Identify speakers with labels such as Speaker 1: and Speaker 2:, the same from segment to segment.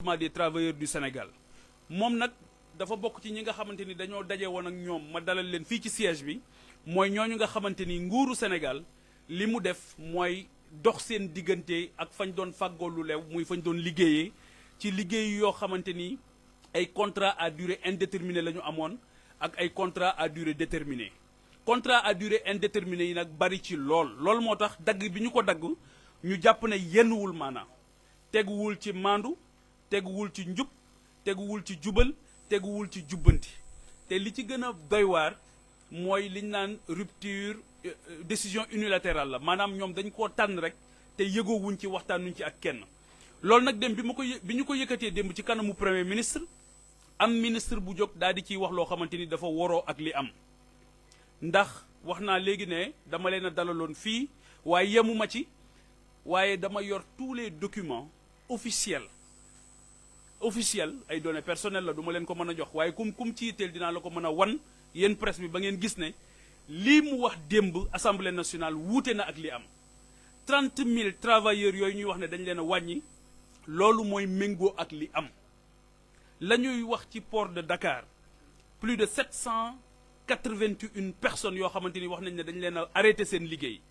Speaker 1: des travailleurs du Sénégal moom nag dafa bokk ci ñi nga xamante ni dañoo daje woon ak ñoom ma dalal leen fii ci siège bi mooy ñooñu nga xamante ni nguuru Sénégal li mu def mooy dox seen diggante ak fañ doon fàggoo lu lew muy fañ doon liggéeyee ci liggéey yoo xamante ni ay contrat à durée indéterminée la ñu amoon ak ay contrat à durée déterminée contrat à durée indéterminée yi nag bari ci loolu moo tax dagg bi ñu ko dagg ñu jàpp ne yennuwul maanaam teguwul ci maandu teguwul ci njub teguwul ci jubal teguwul ci jubbanti te li ci gën a doy waar mooy liñ naan rupture décision unilatérale la maanaam ñoom dañ koo tànn rek te yëgoowuñ ci waxtaanuñ ci ak kenn loolu nag dem bi ñu ko yëkkatee démb ci kanamu premier ministre am ministre bu jóg daal di ciy wax loo xamante ni dafa woroo ak li am ndax wax naa léegi ne dama leen a dalaloon fii waaye yemuma ci waaye dama yor tous les documents officiels ay données personnelles la du ma leen ko mën a jox waaye kum ci yitteel dinaa la ko mën a wan yéen presse bi ba ngeen gis ne lii mu wax démb assemblée nationale wuute na ak li am 30 000 travailleurs yooyu ñuy wax ne dañ leen a wàññi loolu mooy méngoo ak li am la ñuy wax ci port de Dakar plus de 781 personnes yoo xamante ni wax nañ ne dañ leen a arrêté seen liggéey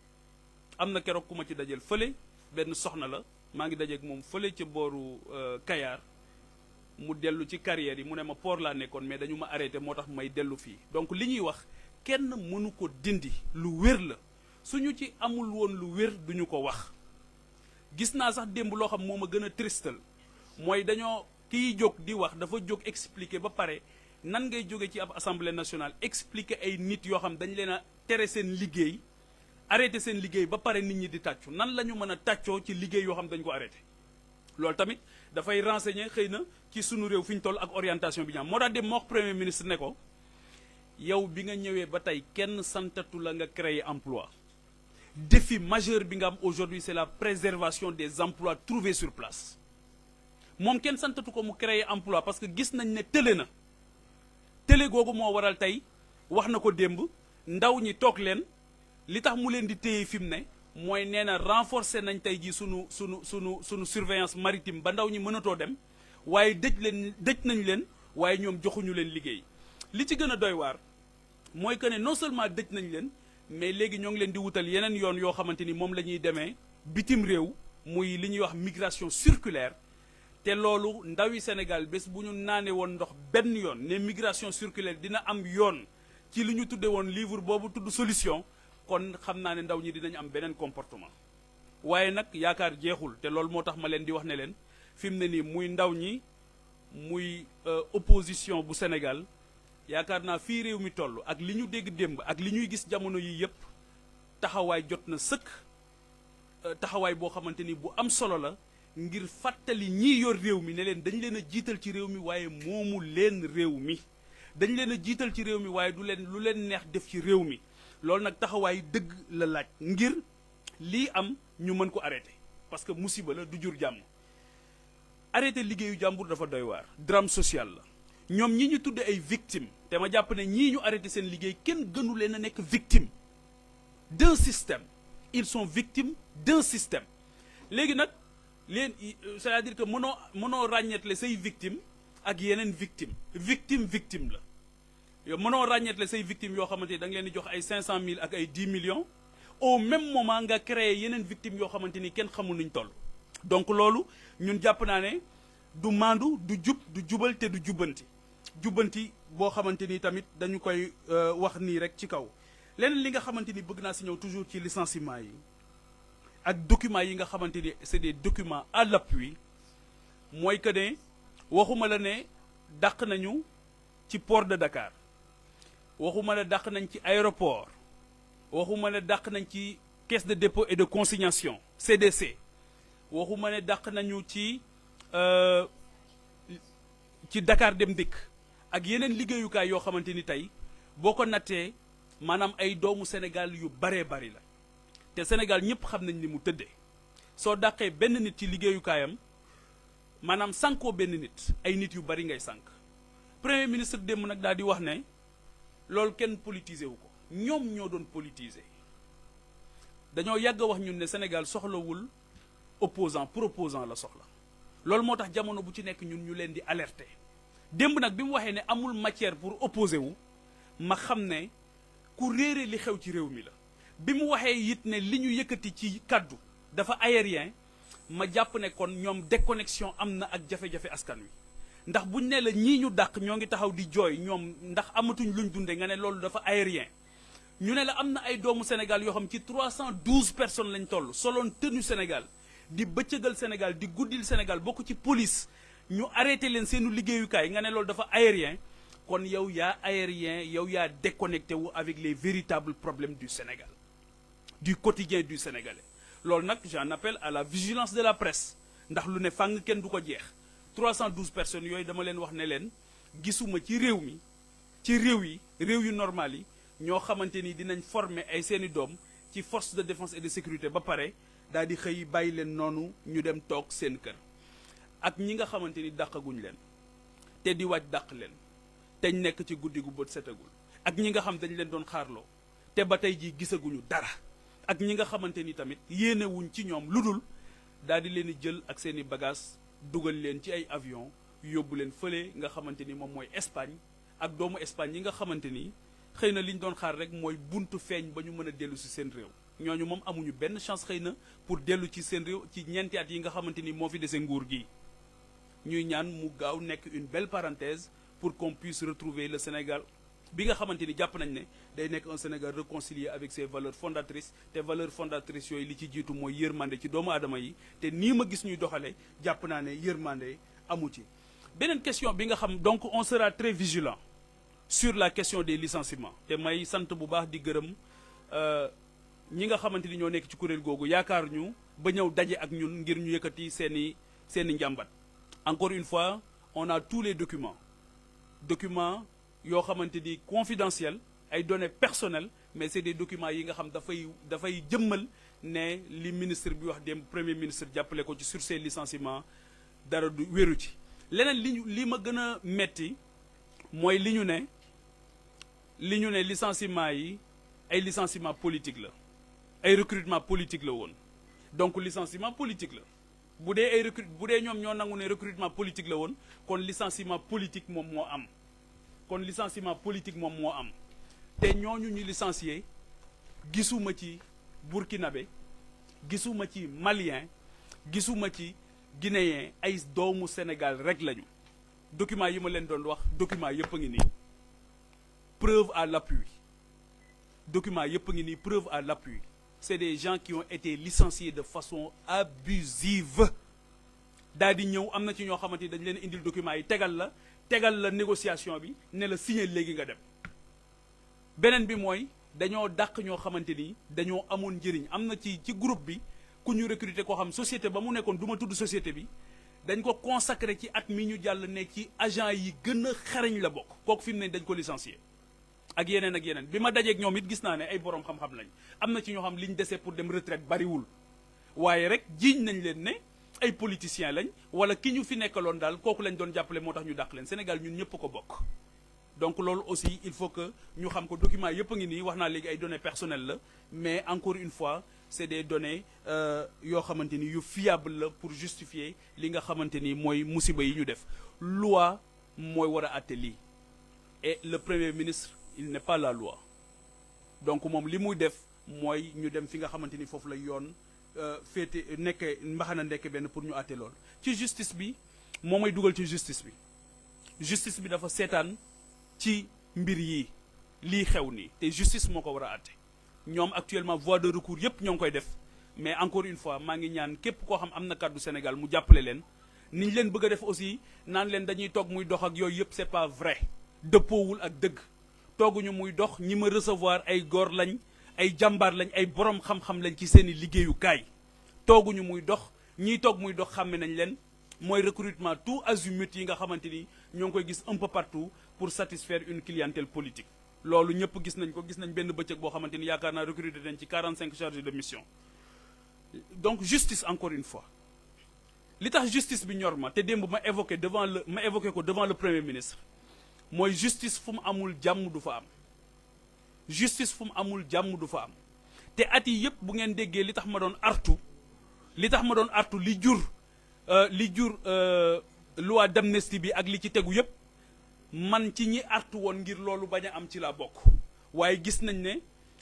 Speaker 1: am na keroog ku ma ci dajeel fële benn soxna la maa ngi dajeeg moom fële ca booru Kayar mu dellu ci carrière yi mu ne ma port laa nekkoon mais dañu ma arrêté moo tax may dellu fii donc li ñuy wax kenn mënu ko dindi lu wér la suñu ci amul woon lu wér duñu ko wax gis naa sax démb loo xam moo ma gën a tristal mooy dañoo kiy jóg di wax dafa jóg expliquer ba pare nan ngay jóge ci ab assemblée nationale expliquer ay nit yoo xam dañ leen a tere seen liggéey arrêté seen liggéey ba pare nit ñi di tàccu nan la ñu mën a tàccoo ci liggéey yoo xam dañ ko arrêté loolu tamit dafay renseigner xëy na ci sunu réew fi ñu toll ak orientation bi ñu am moo tax dem moo wax premier ministre ne ko yow bi nga ñëwee ba tey kenn santatu la nga créer emploi défi majeur bi nga am aujourd'hui c'est la préservation des emplois trouvés sur place moom kenn santatu ko mu créer emploi parce que gis nañ ne tële na tële googu moo waral tey wax na ko démb ndaw ñi toog leen li tax mu leen di téye fi mu ne mooy nee na renforcer nañ tey ji sunu surveillance maritime ba ndaw ñi mënatoo dem waaye dëj nañ leen waaye ñoom joxuñu leen liggéey li ci gën a doy waar mooy que ne non seulement dëj nañ leen mais léegi ñoo ngi leen di wutal yeneen yoon yoo xamante ni moom la ñuy demee bitim réew muy li ñuy wax migration circulaire te loolu ndawi Sénégal bés bu ñu naanee woon ndox benn yoon ne migration circulaire dina am yoon ci li ñu tudde woon livre boobu tudd solution kon xam naa ne ndaw ñi dinañ am beneen comportement waaye nag yaakaar jeexul te loolu moo tax ma leen di wax ne leen fi mu ne nii muy ndaw ñi muy opposition bu Sénégal yaakaar naa fii réew mi toll ak li ñu dégg démb ak li ñuy gis jamono yi yëpp taxawaay jot na sëkk taxawaay boo xamante ni bu am solo la ngir fàttali ñii yor réew mi ne leen dañ leen a jiital ci réew mi waaye moomu leen réew mi dañ leen a jiital ci réew mi waaye du leen lu leen neex def ci réew mi loolu nag taxawaay dëgg la laaj ngir lii am ñu mën ko arrêté parce que musiba la du jur jàmm arrêté liggéeyu jàmbur dafa doy waar drame social la ñoom ñi ñu tudde ay victimes te ma jàpp ne ñii ñu arrêté seen liggéey kenn gënu leen a nekk victime d'un système ils sont victimes d'un système léegi nag c'est-à-dire que mënoo ràññeetle say victime ak yeneen victime la yow mënoo ràññeetle say victimes yoo xamante ni da nga leen di jox ay 500 000 ak ay 10 millions au même moment nga créé yeneen victimes yoo xamante ni kenn xamul nuñ toll donc loolu ñun jàpp naa ne du maandu du jub du jubal te du jubbanti boo xamante ni tamit dañu koy wax nii rek ci kaw leneen li nga xamante ni bëgg naa si ñëw toujours ci licenciement yi ak documents yi nga xamante ni c'est des documents à l'appui mooy que ne waxuma la ne dàq nañu ci port de Dakar waxuma la dàq nañ ci aéroport waxuma ne dàq nañ ci caisse de dépôt et de consignation CDC waxuma ne dàq nañu ci Dakar Dem Dikk ak yeneen liggéeyukaay yoo xamante ni tey boo ko nattee maanaam ay doomu Sénégal yu baree bari la te Sénégal ñëpp xam nañ ni mu tëddee soo dàqee benn nit ci liggéeyukaayam maanaam sànkoo benn nit ay nit yu bari ngay sànk premier ministre démb nag daal di wax ne loolu kenn politisé wu ko ñoom ñoo doon politiser dañoo yàgg a wax ñun ne Sénégal soxlawul opposant proposant la soxla loolu moo tax jamono bu ci nekk ñun ñu leen di alerter démb nag bi mu waxee ne amul matière pour opposer wu ma xam ne ku réere li xew ci réew mi la bi mu waxee it ne li ñu yëkkati ci kaddu dafa aérien ma jàpp ne kon ñoom déconnexion am na ak jafe-jafe askan wi ndax buñ ne la ñii ñu dàq ñoo ngi taxaw di jooy ñoom ndax amatuñ luñ dunde nga ne loolu dafa aérien ñu ne la am na ay doomu Sénégal yoo xam ci 312 personnes lañ toll soloon tenue Sénégal di bëccëgal Sénégal di guddil Sénégal bokk ci police ñu arrêté leen seenu liggéeyukaay nga ne loolu dafa aérien kon yow yaa aérien yow yaa déconnecté wu avec les véritables problèmes du Sénégal du quotidien du Sénégalais loolu nag j'en appelle à la vigilance de la presse ndax lu ne fàng kenn du ko jeex 312 personnes yooyu dama leen wax ne leen gisuma ci réew mi ci réew yu normal yi ñoo xamante ni dinañ former ay seeni doom ci force de défense et de sécurité ba pare daal di xëy bàyyi leen noonu ñu dem toog seen kër ak ñi nga xamante ni dàqaguñ leen te di waaj dàq leen te ñu nekk ci guddi gu bët setagul ak ñi nga xam dañ leen doon xaarloo te ba tey jii gisaguñu dara ak ñi nga xamante ni tamit yéenewuñ ci ñoom lu dul daal di leen di jël ak seeni bagages dugal leen ci ay avion yóbbu leen fële nga xamante ni moom mooy Espagne ak doomu Espagne yi nga xamante ni xëy na li ñu doon xaar rek mooy buntu feeñ ba ñu mën a dellu si seen réew ñooñu moom amuñu benn chance xëy na pour dellu ci seen réew ci ñeenti at yi nga xamante ni moo fi dese nguur gi ñuy ñaan mu gaaw nekk une belle parenthèse pour qu'on puisse retrouver le Sénégal bi nga xamante ni jàpp nañ ne day nekk un Sénégal réconcilié avec ses valeurs fondatrices te valeurs fondatrices yooyu li ci jiitu mooy yërmande ci doomu aadama yi te nii ma gis ñuy doxale jàpp naa ne yërmande amu ci beneen question bi nga xam donc on sera très vigilant sur la question des licenciements te may sant bu baax di gërëm ñi nga xamante ni ñoo nekk ci kuréel googu yaakaar ñu ba ñëw daje ak ñun ngir ñu yëkkati seeni njàmbat encore une fois on a tous les documents yoo xamante ni confidentiels ay données personnelles mais c'est des documents yi nga xam dafay jëmmal ne li ministre bi wax dem premier ministre jàppale ko ci sur ces licenciements dara du wéru ci leneen li ma gën a metti mooy li ñu ne licenciement yi ay licenciement politique la ay recrutement politique la woon donc licenciement politique la bu dee ñoom ñoo nangu ne recrutement politique la woon kon licenciement politique moom moo am te ñooñu ñu licencié gisuma ci burkinabé gisuma ci malien gisuma ci guinéen ay doomu Sénégal rek lañu document yi ma leen doon wax document yëpp a ngi nii preuve à l'appui c'est des gens qui ont été licenciés de façon abusive daal di ñëw am na ci ñoo xamante ni dañu leen indil documents yi tegal la négociation bi ne la signé léegi nga dem beneen bi mooy dañoo dàq ñoo xamante ni dañoo amoon njëriñ am na ci groupe bi ku ñu recruter koo xam société ba mu nekkoon du ma tudd société bi dañ ko consacré ci at mi ñu jàll ne ci agent yi gën a xarañ la bokk kooku fi mu ne dañ ko licencié ak yeneen bi ma dajeeg ñoom it gis naa ne ay borom xam-xam lañ am na ci ñoo xam liñ dese pour dem retraite bariwul waaye rek jiiñ nañ leen ne ay politiciens lañ wala ki ñu fi nekkaloon daal kooku lañ doon jàppale moo tax ñu dàq leen Sénégal ñun ñëpp ko bokk donc loolu aussi il faut que ñu xam ko document yëpp a ngi nii wax naa léegi ay données personnelles la mais encore une fois c'est des données yoo xamante ni yu fiable la pour justifier li nga xamante ni mooy musiba yi ñu def loi mooy war a àtte lii et le premier ministre il n'est pas la loi donc moom li muy def mooy ñu dem fi nga xamante ni foofu la yoon féete nekke mbaxana nekk benn pour ñu àtte lool ci justice bi moo may dugal ci justice bi dafa seetaan ci mbir yi lii xew nii te justice moo ko war a àtte ñoom actuellement voie de recours yépp ñoo ngi koy def mais encore une fois maa ngi ñaan képp koo xam am na kàddu Sénégal mu jàppale leen ni ñu leen bëgg a def aussi naan leen dañuy toog muy dox ak yooyu yépp c'est pas vrai dëppoowul ak dëgg tooguñu muy dox ñi ma recevoir ay góor lañ ay jàmbaar lañ ay borom xam-xam lañ ci seeni liggéeyukaay tooguñu muy dox ñiy toog muy dox xàmme nañ leen mooy recrutement tout azimut yi nga xamante ni ñoo ngi koy gis un peu partout pour satisfaire une clientèle politique loolu ñëpp gis nañ ko gis nañ benn bëccëg boo xamante ni yaakaar naa recruter nañ ci 45 chargés de mission donc justice encore une fois li tax justice bi ñor ma te démb ma évoqué ko devant le premier ministre mooy justice fu mu amul jàmm du fa am justice fu mu amul jàmm du fa am te at yi yëpp bu ngeen déggee li tax ma doon artu li jur li jur loi d'amnistie bi ak li ci tegu yépp man ci ñi artu woon ngir loolu bañ a am ci la bokk waaye gis nañ ne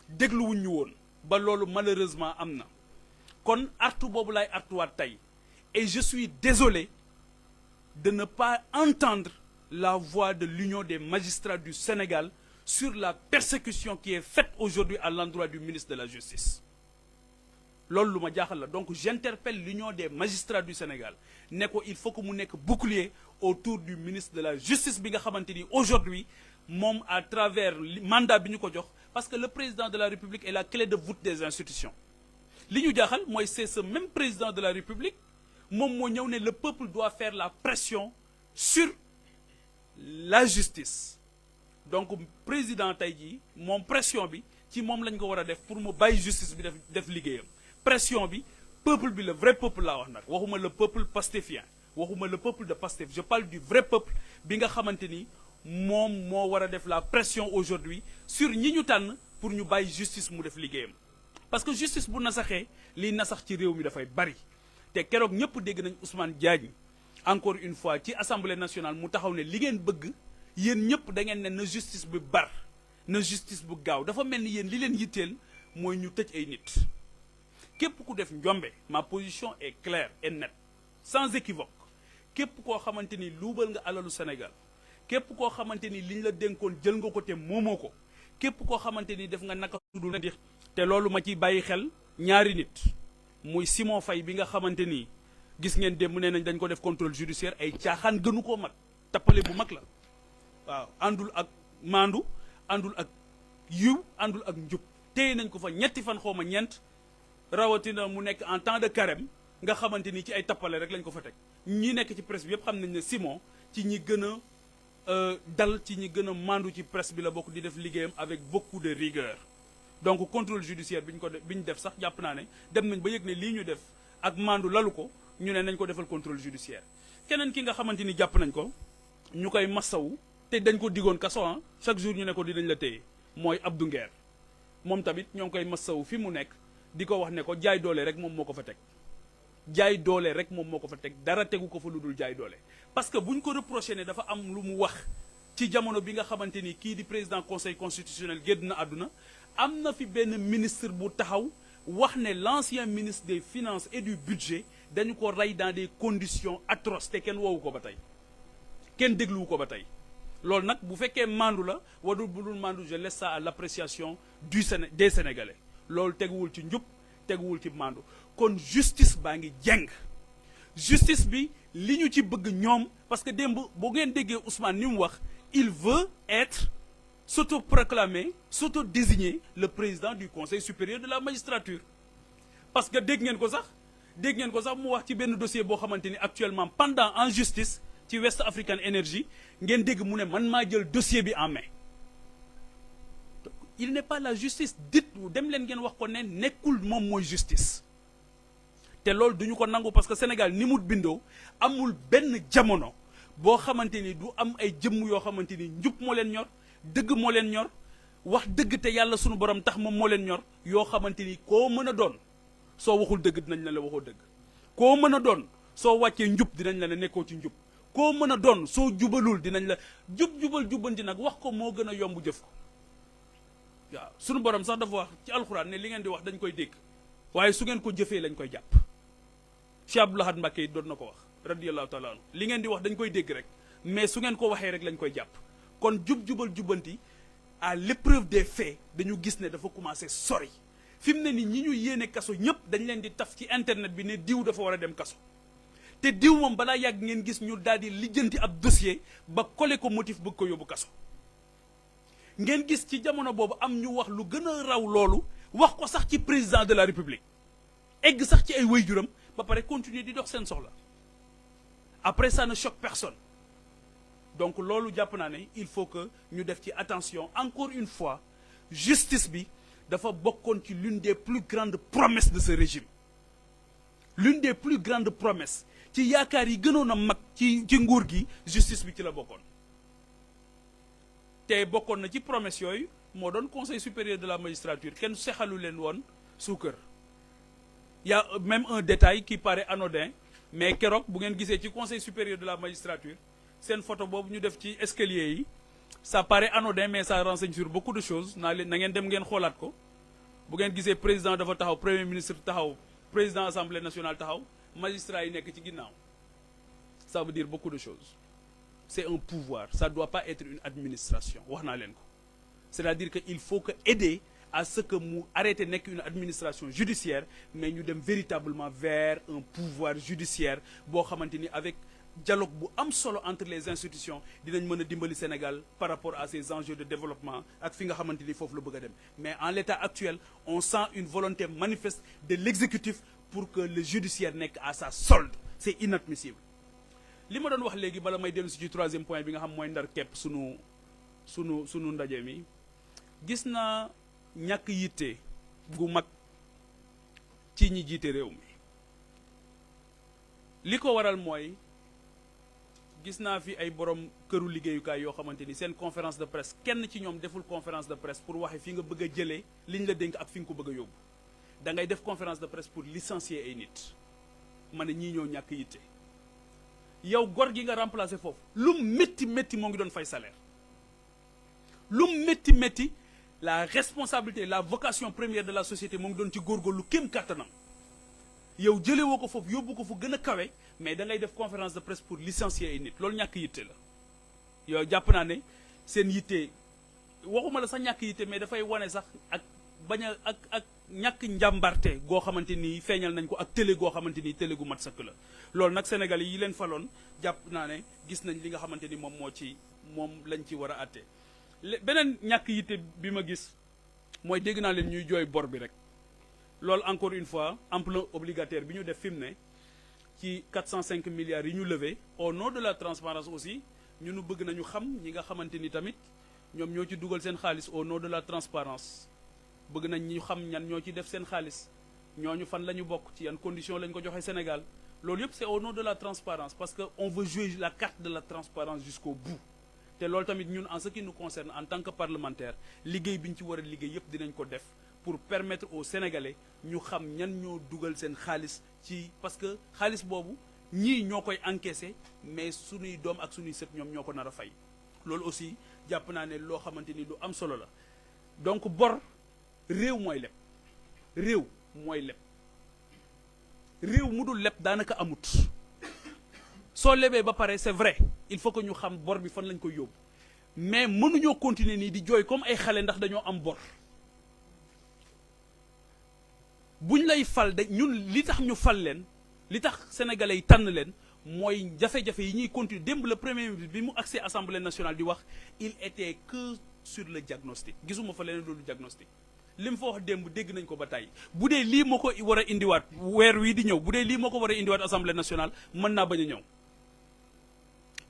Speaker 1: dégluwuñ ñu woon ba loolu malheureusement am na kon artu boobu laay artuwaat tey et je suis désolé de ne pas entendre la voix de l'Union des magistrats du Sénégal sur la persécution qui est faite aujourd'hui à l'endroit du ministre de la Justice. loolu lu ma jaaxal la donc j'interpelle l'Union des magistrats du Sénégal ne ko il faut que mu nekk bouclier autour du ministre de la Justice bi nga xamante ni aujourd'hui moom à travers mandat bi ñu ko jox parce que le président de la République est la clé de voûte des institutions li ñu jaaxal mooy c'est ce même président de la République moom moo ñëw ne le peuple doit faire la pression sur la justice donc président tey jii moom pression bi ci moom lañ ko war a def pour mu bàyyi justice bi def liggéeyam pression bi peuple bi le vrai peuple laa wax nag waxuma le peuple pastéfien waxuma le peuple de Pastef je parle du vrai peuple bi nga xamante ni moom moo war a def la pression aujourd'hui sur ñi ñu tànn pour ñu bàyyi justice mu def liggéeyam parce que justice bu nasaxee liy nasax ci réew mi dafay bari te keroog ñëpp dégg nañ Ousmane Diagne encore une fois ci assemblée nationale mu taxaw ne li ngeen bëgg yéen ñëpp da ngeen ne na justice bi bar na justice bu gaaw dafa mel ni yéen li leen yitteel mooy ñu tëj ay nit képp ku def njombe ma position est claire et nette sans équivoque képp koo xamante ni luubal nga alalu Sénégal képp koo xamante ni liñ la dénkoon jël nga ko te moomoo ko képp koo xamante ni def nga naka sudul di te loolu ma ciy bàyyi xel ñaari nit muy Simon Faye bi nga xamante ni gis ngeen démb nee nañ dañ ko def contrôle judiciaire ay caaxaan gënu koo mag tappale bu mag la waaw àndul ak maandu àndul ak yiw àndul ak njub téye nañ ko fa ñetti fan xaw ma ñeent rawatina mu nekk en temps de carême nga xamante ni ci ay tappale rek lañ ko fa teg ñi nekk ci presse bi yëpp xam nañ ne Simon ci ñi gën a dal ci ñi gën a maandu ci presse bi la bokk di def liggéeyam avec beaucoup de rigueur donc contrôle judiciaire bi ñu def sax jàpp naa ne dem nañ ba yëg ne lii ñu def ak maandu lalu ko ñu ne nañ ko defal contrôle judiciaire keneen ki nga xamante ni jàpp nañ ko ñu koy massawu te dañ ko digoon kaso chaque jour ñu ne ko dinañ la téye mooy Abdou Nguer moom tamit ñoo ngi koy massawu fi mu nekk di ko wax ne ko jaay doole rek moom moo ko fa teg jaay doole rek moom moo ko fa teg dara tegu ko fa lu dul jaay doole parce que buñ ko reproché ne dafa am lu mu wax ci jamono bi nga xamante ni kii di président conseil constitutionnel gédd na àdduna am na fi benn ministre bu taxaw wax ne l'ancien ministre des finances et du budget dañu ko rey dans des conditions atroces te kenn woowu ko ba tey kenn dégluwu ko ba tey loolu nag bu fekkee mandu la wadul bu dul mandu je laisse ça à l'appréciation des Sénégalais loolu teguwul ci njub teguwul ci mandu kon justice baa ngi jeng justice bi li ñu ci bëgg ñoom parce que démb boo ngeen déggee Ousmane ni mu wax il veut être s'auto-proclamer s'auto-désigner le président du Conseil supérieur de la magistrature parce que dégg ngeen ko sax mu wax ci benn dossier boo xamante ni actuellement pendant en justice ci West African Energy ngeen dégg mu ne man maa jël dossier bi en main il n'est pas la justice dit dem leen ngeen wax ko ne nekkul moom mooy justice te loolu duñu ko nangu parce que Sénégal ni mu bindoo amul benn jamono boo xamante ni du am ay jëmm yoo xamante ni njub moo leen ñor dëgg moo leen ñor wax dëgg te yàlla sunu borom tax moom moo leen ñor yoo xamante ni koo mën a doon soo waxul dëgg dinañ la waxoo dëgg koo mën a doon soo wàccee njub dinañ la ne nekkoo ci njub koo mën a doon soo jubalul dinañ la jubal jubbanti nag wax ko moo gën a yomb jëf ko waaw sunu borom sax dafa wax ci alxuraan ne li ngeen di wax dañ koy dégg waaye su ngeen ko jëfee lañ koy jàpp Cheikh Abdou Lahad Mbacké yi doon na ko wax radiyallahu taala anhu li ngeen di wax dañ koy dégg rek mais su ngeen ko waxee rek lañ koy jàpp kon jubal jubbanti à l'épreuve des faits dañu gis ne dafa commencé sori fi mu ne ni ñi ñu yéene kaso ñëpp dañ leen di taf ci internet bi ne diw dafa war a dem kaso te diw moom balaa yàgg ngeen gis ñu daal di lijjanti ab dossier ba collé ko motif bëgg ko yóbbu kaso ngeen gis ci jamono boobu am ñu wax lu gën a raw loolu wax ko sax ci président de la république egg sax ci ay waajuram ba pare continuer di dox seen soxla après ça ne choque personne donc loolu jàpp naa ne il faut que ñu def ci attention encore une fois justice bi dafa bokkoon ci l'une des plus grandes promesses de ce régime l'une des plus grandes promesses ci yaakaar yi gënoon a mag ci nguur gi justice bi ci la bokkoon te bokkoon na ci promesse yooyu moo doon conseil supérieur de la magistrature kenn sexalu leen woon suukar y a même un détail qui paraît anodin mais keroog bu ngeen gisee ci conseil supérieur de la magistrature seen photo boobu ñu def ci escalier yi ça paraît anodin mais ça renseigne sur beaucoup de choses na ngeen dem ngeen xoolaat ko bu ngeen gisee président dafa taxaw premier ministre taxaw président assemblée nationale taxaw magistrat yi nekk ci ginnaaw ça veut dire beaucoup de choses. C'est un pouvoir, ça ne doit pas être une administration wax naa leen ko c'est-à-dire que il faut que aider à ce que mu arrêter nekk une administration judiciaire mais ñu dem véritablement vers un pouvoir judiciaire boo xamante ni avec dialogue bu am solo entre les institutions dinañ mën a dimbali Sénégal par rapport à ces enjeux de développement ak fi nga xamante ni foofu la bëgg a dem mais en l'état actuel on sent une volonté manifeste de l'exécutif pour que le judiciaire nekk à sa solde c'est inadmissible. li ma doon wax léegi bala may dellu si ci troisième point bi nga xam mooy ndar képp sunu ndaje mi gis naa ñàkk yitte gu mag ci ñi jiite réew mi li ko waral mooy gis naa fi ay borom këru liggéeyukaay yoo xamante ni seen conférence de presse kenn ci ñoom deful conférence de presse pour waxe fi nga bëgg a jëlee liñ la dénk ak fi nga ko bëgg a yóbbu da ngay def conférence de presse pour licencier ay nit ma ne ñii ñoo ñàkk yitte yow gor gi nga remplacer foofu lu métti métti moo ngi doon fay salaire lu métti métti la responsabilité la vocation première de la société moo ngi doon ci góorgóorlu kéem kàttanam yow jëlee woo ko foofu yóbbu ko fu gën a kawe mais da ngay def conférence de presse pour licencier ay nit loolu ñàkk yitte la yow jàpp naa ne seen yitte waxuma la sax ñàkk yitte mais dafay wane sax ak bañ a ak ñàkk njàmbarte goo xamante ni feeñal nañ ko ak télé goo xamante ni télé gu mat sëkk la loolu nag Sénégal yi leen faloon jàpp naa ne gis nañ li nga xamante ni moom lañ ci war a àtte beneen ñàkk yitte bi ma gis mooy dégg naa leen ñuy jooy bor bi rek loolu encore une fois emprunt obligataire bi ñu def fi mu ne ci 405 milliards yi ñu levé au nom de la transparence aussi ñunu bëgg nañu xam ñi nga xamante ni tamit ñoom ñoo ci dugal seen xaalis au nom de la transparence bëgg nañ ñu xam ñan ñoo ci def seen xaalis ñooñu fan la ñu bokk ci yan condition lañ ko joxe Sénégal loolu yëpp c'est au nom de la transparence parce que on veut jouer la carte de la transparence jusqu'au bout te loolu tamit ñun en ce qui nous concerne en tant que parlementaire liggéey bi ñu ci war a liggéey yëpp dinañ ko def pour permettre aux Sénégalais ñu xam ñan ñoo dugal seen xaalis ci parce que xaalis boobu ñii ñoo koy encaisser mais suñuy doom ak suñuy sët ñoom ñoo ko nar a fay loolu aussi jàpp naa ne loo xamante ni lu am solo la donc bor réew mooy leb réew mooy leb réew mu dul leb daanaka amut soo lebee ba pare c'est vrai il faut que ñu xam bor bi fan lañ koy yóbbu mais mënuñoo continuer nii di jooy comme ay xale ndax dañoo am bor buñ lay fal da ñun li tax ñu fal leen li tax sénégalais yi tànn leen mooy jafe-jafe yi ñuy continuer démb le premier ministre bi mu accès assemblée nationale di wax il était que sur le diagnostic gisuma fa leneen loolu diagnostic li mu fa wax démb dégg nañ ko ba tey bu dee lii moo ko war a indiwaat weer wii di ñëw bu dee lii moo ko war a indiwaat assemblée nationale mën naa bañ a ñëw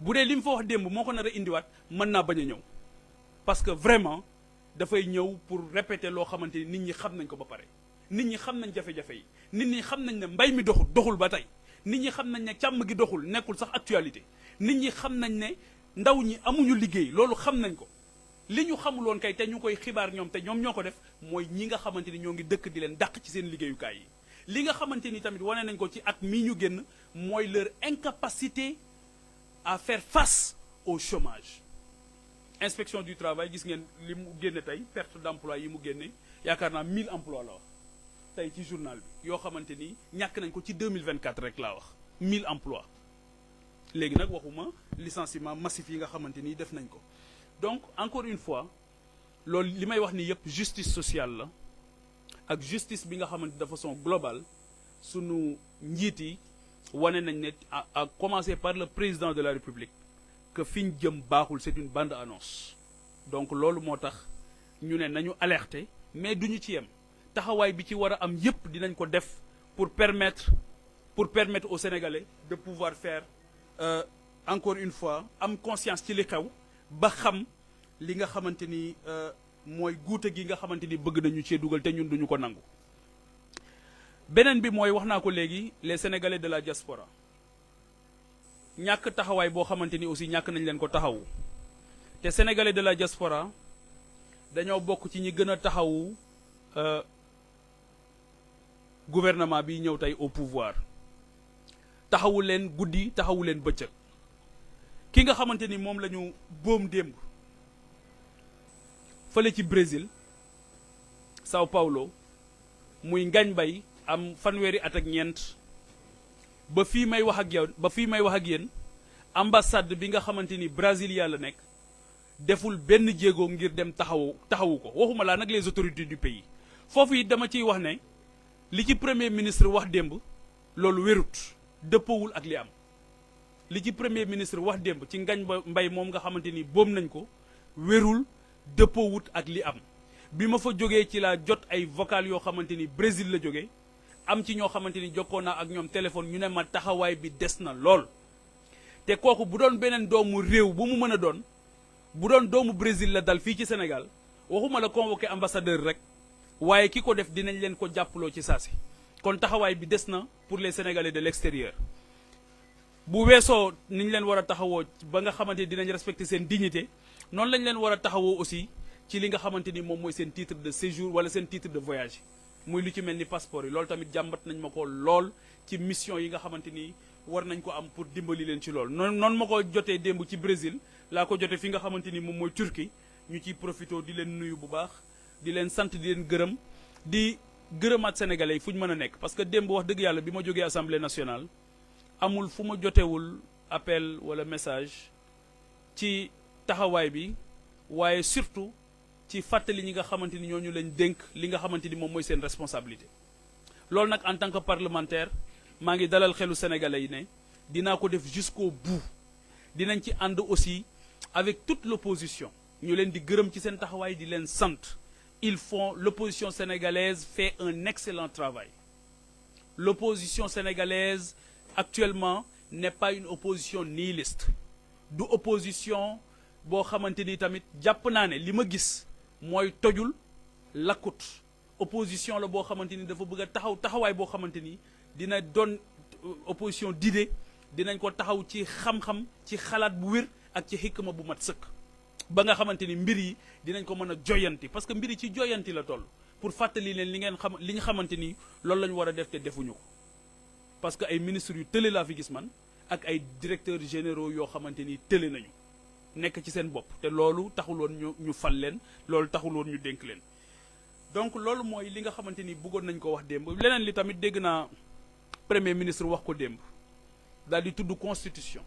Speaker 1: bu dee li mu fa wax démb moo ko nar a indiwaat mën naa bañ a ñëw parce que vraiment dafay ñëw pour répéter loo xamante ni nit ñi xam nañ ko ba pare nit ñi xam nañ jafe-jafe yi nit ñi xam nañ ne mbay mi doxul ba tey nit ñi xam nañ ne càmm gi doxul nekkul sax actualité nit ñi xam nañ ne ndaw ñi amuñu liggéey loolu xam nañ ko li ñu xamuloon kay te ñu koy xibaar ñoom te ñoom ñoo ko def mooy ñi nga xamante ni ñoo ngi dëkk di leen dàq ci seen liggéeyukaay yi li nga xamante ni tamit wane nañ ko ci at mii ñu génn mooy leur incapacité à faire face au chômage inspection du travail gis ngeen li mu génne tey perte d'emploi yi mu génne yaakaar naa 1000 emplois la wax tey ci journal bi yoo xamante ni ñàkk nañ ko ci 2024 rek laa wax 1000 emplois léegi nag waxuma licenciement massif yi nga xamante ni def nañ ko donc encore une fois loolu li may wax ni yëpp justice sociale la ak justice bi nga xamante de façon globale sunu njiit yi wane nañ ne à commencer par le président de la République que fi ñu jëm baaxul c'est une bande annonce donc loolu moo tax ñu ne nañu alerter mais duñu ci yem taxawaay bi ci war a am yëpp dinañ ko def pour permettre aux Sénégalais de pouvoir faire encore une fois am conscience ci li xew ba xam li nga xamante ni mooy guute gi nga xamante ni bëgg nañu cee dugal te ñun duñu ko nangu beneen bi mooy wax naa ko léegi les Sénégalais de la diaspora ñàkk taxawaay boo xamante ni aussi ñàkk nañ leen ko taxawu te Sénégalais de la diaspora dañoo bokk ci ñi gën a taxawu gouvernement bi ñëw tey au pouvoir taxawu leen guddi taxawu leen bëccëg ki nga xamante ni moom la ñu boom démb fële ci Brésil Sao Paulo muy Ngagne Mbaye am fanweeri at ak ñeent ba fii may wax ak yéen ambassade bi nga xamante ni Brasilia la nekk deful benn jéego ngir dem taxawu ko waxuma laa nag les autorités du pays foofu it dama ciy wax ne li ci premier ministre wax démb loolu wérut dëppawul ak li am li ci premier ministre wax démb ci Ngagne Mbaye moom nga xamante ni boom nañ ko wérul dëppoowut ak li am bi ma fa jógee ci laa jot ay vocal yoo xamante ni Brésil la jógee am ci ñoo xamante ni jokkoo naa ak ñoom téléphone ñu ne ma taxawaay bi des na lool te kooku bu doon beneen doomu réew bu mu mën a doon bu doon doomu Brésil la dal fii ci Sénégal waxuma la convoqué ambassadeur rek waaye ki ko def dinañ leen ko jàppaloo ci saasi kon taxawaay bi des na pour les Sénégalais de l'extérieur bu weesoo ni ñu leen war a taxawoo ba nga xamante ni dinañ respecter seen dignité noonu lañ leen war a taxawoo aussi ci li nga xamante ni moom mooy seen titre de séjour wala seen titre de voyage muy lu ci mel ni passeport yi loolu tamit jàmbat nañ ma ko lool ci mission yi nga xamante ni war nañ ko am pour dimbali leen ci lool noonu ma ko jotee démb ci Brésil laa ko jotee fi nga xamante ni moom mooy Turquie ñu ciy profité di leen nuyu bu baax di leen sant di leen gërëm di gërëmaat sénégalais yi fu ñu mën a nekk parce que démb wax dëgg yàlla bi ma jógee assemblée nationale amul fu ma jotewul appel wala message ci taxawaay bi waaye surtout ci fàttali ñi nga xamante ni ñooñu lañ dénk li nga xamante ni moom mooy seen responsabilité loolu nag en tant que parlementaire maa ngi dalal xelu sénégalais yi ne dinaa ko def jusqu'au bout dinañ ci ànd aussi avec toute l'opposition ñu leen di gërëm ci seen taxawaay di leen sant l'opposition sénégalaise fait un excellent travail l'opposition sénégalaise actuellement n'est pas une opposition nihiliste du opposition boo xamante ni tamit jàpp naa ne li ma gis mooy tojul lakkut opposition la boo xamante ni dafa bëgg a taxawaay boo xamante ni dina doon opposition d'idée dinañ ko taxaw ci xam-xam ci xalaat bu wér ak ci xikma bu mat sëkk ba nga xamante ni mbir yi dinañ ko mën a joyanti parce que mbir yi ci joyanti la toll pour fàttali leen li ñu xamante ni loolu la ñu war a def te defuñu ko parce que ay ministres yu tële laa fi gis man ak ay directeurs généraux yoo xamante ni tële nañu nekk ci seen bopp te loolu taxuloon ñu fal leen loolu taxuloon ñu dénk leen donc loolu mooy li nga xamante ni bëggoon nañ ko wax démb leneen li tamit dégg naa premier ministre wax ko démb daal di tudd constitution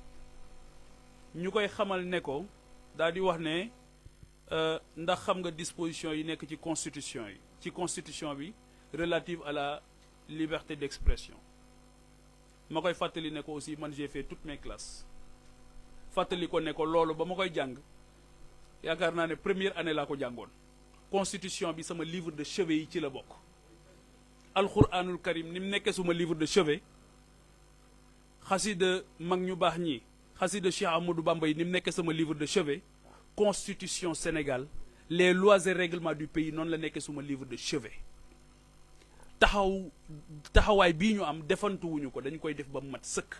Speaker 1: ñu koy xamal ne ko daal di wax ne ndax xam nga disposition yi nekk ci constitution bi relative à la liberté d'expression ma koy fàttali ne ko aussi man j'ai fait toutes mes classes fàttali ko ne ko loolu ba ma koy jàng yaakaar naa ne première année laa ko jàngoon constitution bi sama livre de chevet yi ci la bokk alquranul karim ni mu nekkee suma livre de chevet xasida mag ñu baax ñi xasida Cheikh Amadou Bamba yi ni mu nekkee sama livre de chevet constitution Sénégal les lois et règlements du pays noonu la nekkee suma livre de chevet taxawaay bii ñu am defantuwuñu ko dañ koy def ba mat sëkk